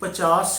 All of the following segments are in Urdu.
50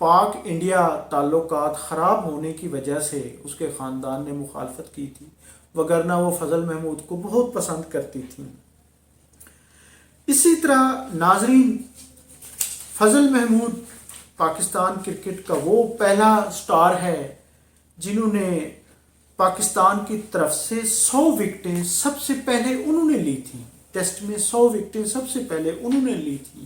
پاک انڈیا تعلقات خراب ہونے کی وجہ سے اس کے خاندان نے مخالفت کی تھی، وگرنہ وہ فضل محمود کو بہت پسند کرتی تھیں۔ اسی طرح ناظرین، فضل محمود پاکستان کرکٹ کا وہ پہلا سٹار ہے جنہوں نے پاکستان کی طرف سے 100 وکٹیں سب سے پہلے انہوں نے لی تھیں، ٹیسٹ میں 100 وکٹیں سب سے پہلے انہوں نے لی تھیں،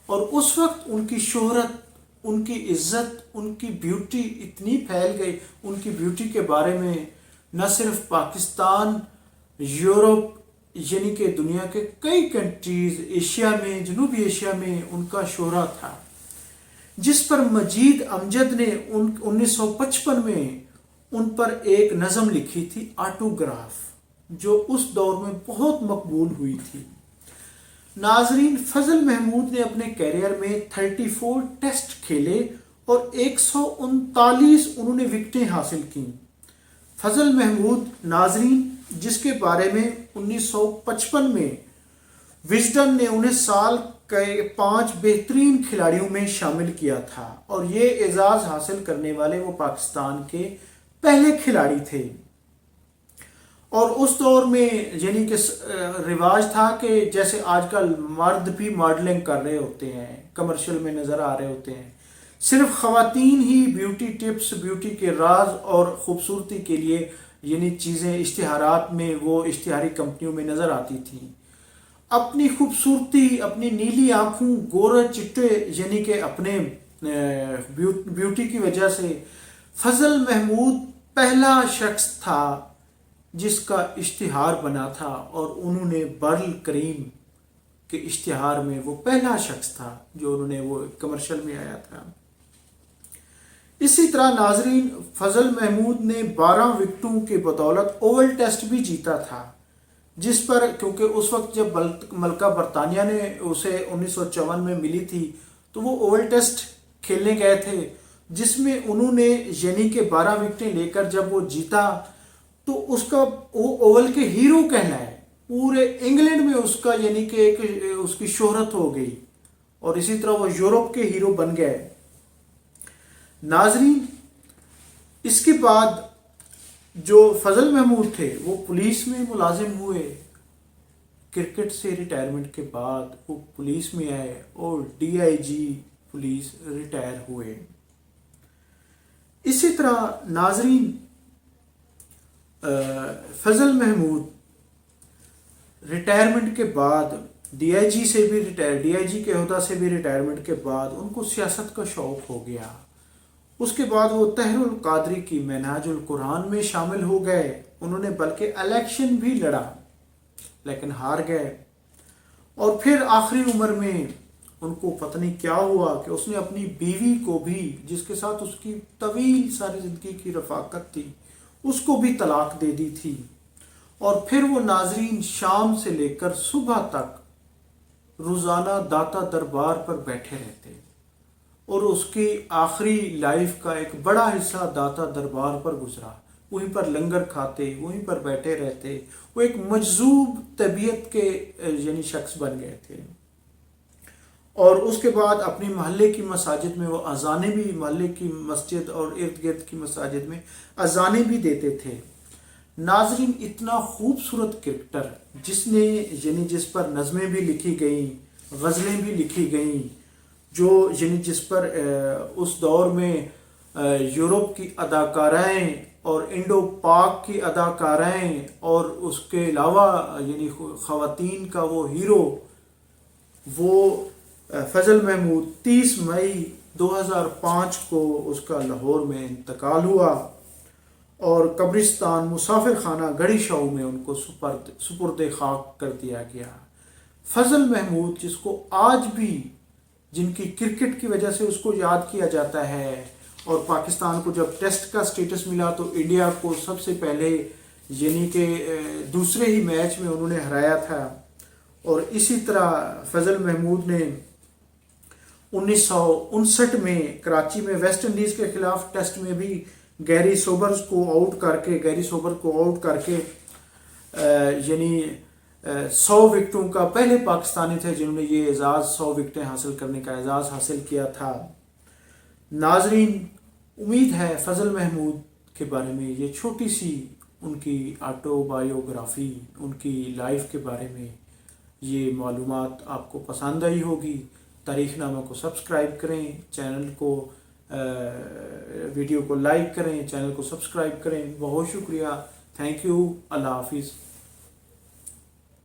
اور اس وقت ان کی شہرت، ان کی عزت، ان کی بیوٹی اتنی پھیل گئی، ان کی بیوٹی کے بارے میں نہ صرف پاکستان، یورپ، یعنی کہ دنیا کے کئی کنٹریز، ایشیا میں، جنوبی ایشیا میں ان کا شہرہ تھا، جس پر مجید امجد نے 1955 میں ان پر ایک نظم لکھی تھی، آٹوگراف، جو اس دور میں بہت مقبول ہوئی تھی۔ ناظرین، فضل محمود نے اپنے کیریئر میں 34 ٹیسٹ کھیلے اور 139 انہوں نے وکٹیں حاصل کیں۔ فضل محمود، ناظرین، جس کے بارے میں 1955 میں وزڈن نے انہیں سال کے 5 بہترین کھلاڑیوں میں شامل کیا تھا، اور یہ اعزاز حاصل کرنے والے وہ پاکستان کے پہلے کھلاڑی تھے۔ اور اس دور میں یعنی کہ رواج تھا کہ جیسے آج کل مرد بھی ماڈلنگ کر رہے ہوتے ہیں، کمرشل میں نظر آ رہے ہوتے ہیں، صرف خواتین ہی بیوٹی ٹپس، بیوٹی کے راز اور خوبصورتی کے لیے یعنی چیزیں اشتہارات میں، وہ اشتہاری کمپنیوں میں نظر آتی تھیں۔ اپنی خوبصورتی، اپنی نیلی آنکھوں، گورے چٹے یعنی کہ اپنے بیوٹی کی وجہ سے فضل محمود پہلا شخص تھا جس کا اشتہار بنا تھا، اور انہوں نے برل کریم کے اشتہار میں وہ پہلا شخص تھا جو انہوں نے وہ کمرشل میں آیا تھا۔ اسی طرح ناظرین، فضل محمود نے 12 وکٹوں کے بدولت اوول ٹیسٹ بھی جیتا تھا، جس پر کیونکہ اس وقت جب ملکہ برطانیہ نے اسے 1954 میں ملی تھی تو وہ اوول ٹیسٹ کھیلنے گئے تھے، جس میں انہوں نے یعنی کہ 12 وکٹیں لے کر جب وہ جیتا تو اس کا وہ اوول کے ہیرو کہلائے، پورے انگلینڈ میں اس کا یعنی کہ ایک اس کی شہرت ہو گئی، اور اسی طرح وہ یورپ کے ہیرو بن گئے۔ ناظرین، اس کے بعد جو فضل محمود تھے وہ پولیس میں ملازم ہوئے، کرکٹ سے ریٹائرمنٹ کے بعد وہ پولیس میں آئے اور DIG پولیس ریٹائر ہوئے۔ اسی طرح ناظرین، فضل محمود ریٹائرمنٹ کے بعد DIG کے عہدہ سے بھی ریٹائرمنٹ کے بعد ان کو سیاست کا شوق ہو گیا۔ اس کے بعد وہ طاہر القادری کی منہاج القرآن میں شامل ہو گئے، انہوں نے بلکہ الیکشن بھی لڑا لیکن ہار گئے، اور پھر آخری عمر میں ان کو پتہ نہیں کیا ہوا کہ اس نے اپنی بیوی کو بھی، جس کے ساتھ اس کی طویل ساری زندگی کی رفاقت تھی، اس کو بھی طلاق دے دی تھی، اور پھر وہ ناظرین شام سے لے کر صبح تک روزانہ داتا دربار پر بیٹھے رہتے، اور اس کی آخری لائف کا ایک بڑا حصہ داتا دربار پر گزرا، وہیں پر لنگر کھاتے، وہیں پر بیٹھے رہتے، وہ ایک مجذوب طبیعت کے یعنی شخص بن گئے تھے۔ اور اس کے بعد اپنی محلے کی مساجد میں وہ اذانیں بھی، محلے کی مسجد اور ارد گرد کی مساجد میں اذانیں بھی دیتے تھے۔ ناظرین، اتنا خوبصورت کرکٹر جس نے یعنی جس پر نظمیں بھی لکھی گئیں، غزلیں بھی لکھی گئیں، جو یعنی جس پر اس دور میں یورپ کی اداکارائیں اور انڈو پاک کی اداکارائیں اور اس کے علاوہ یعنی خواتین کا وہ ہیرو، وہ فضل محمود 30 مئی 2005 کو اس کا لاہور میں انتقال ہوا، اور قبرستان مسافر خانہ گڑھی شاہو میں ان کو سپرد خاک کر دیا گیا۔ فضل محمود، جس کو آج بھی جن کی کرکٹ کی وجہ سے اس کو یاد کیا جاتا ہے، اور پاکستان کو جب ٹیسٹ کا سٹیٹس ملا تو انڈیا کو سب سے پہلے یعنی کہ دوسرے ہی میچ میں انہوں نے ہرایا تھا، اور اسی طرح فضل محمود نے 1959 میں کراچی میں ویسٹ انڈیز کے خلاف ٹیسٹ میں بھی گیری سوبر کو آؤٹ کر کے یعنی 100 وکٹوں کا پہلے پاکستانی تھے جنہوں نے یہ اعزاز 100 وکٹیں حاصل کرنے کا اعزاز حاصل کیا تھا۔ ناظرین، امید ہے فضل محمود کے بارے میں یہ چھوٹی سی ان کی آٹو بایوگرافی، ان کی لائف کے بارے میں یہ معلومات آپ کو پسند آئی ہوگی۔ تاریخ نامہ کو سبسکرائب کریں، چینل کو ویڈیو کو لائک کریں، چینل کو سبسکرائب کریں۔ بہت شکریہ، تھینک یو، اللہ حافظ۔